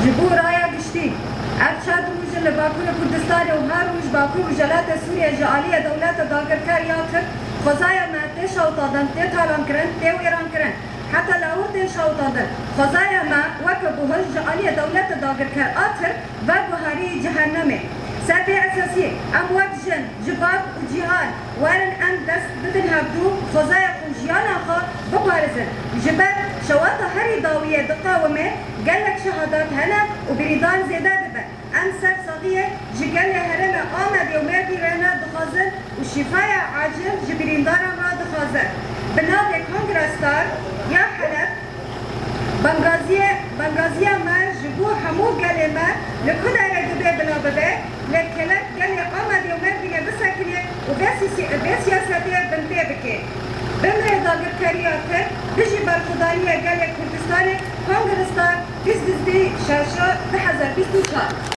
جبو رايا گشتی ارشاد روز لباکور کردستان و هر روز باکور وجلات سوریا جعالیه دولت داگرکار یا کرد خزایا ما تشوطادن تتالان کرن تيو إيران كرن حتى لاورد شوطادن خزايا ما وكبوه جعالیه دولت داگرکار آتر و بهاری جهنمه سبب أساسي أموات جن جباب وجهان وارن أن دست بدن هبدو خزايا وجيانا خا ببارزن جباب شواطة هري ضاوية دقاومة قالك شهادات هنا وبريدان زيادة دبا أنسر صغير جقال هرم آمد يوميدي رنا دخازن وشفايا عاجل جبرين دارا را دخازن بنادي كونغرستار يا حلب بنغازية ما جبو حمو قالي ما لكل دبي بلا بدي لكلك قالي آمد يوميدي بسكني وبسياساتي بنتي بكي بمره داگرکاریات بجی برخداری گل کردستان کانگرستان 20 شاشا 2024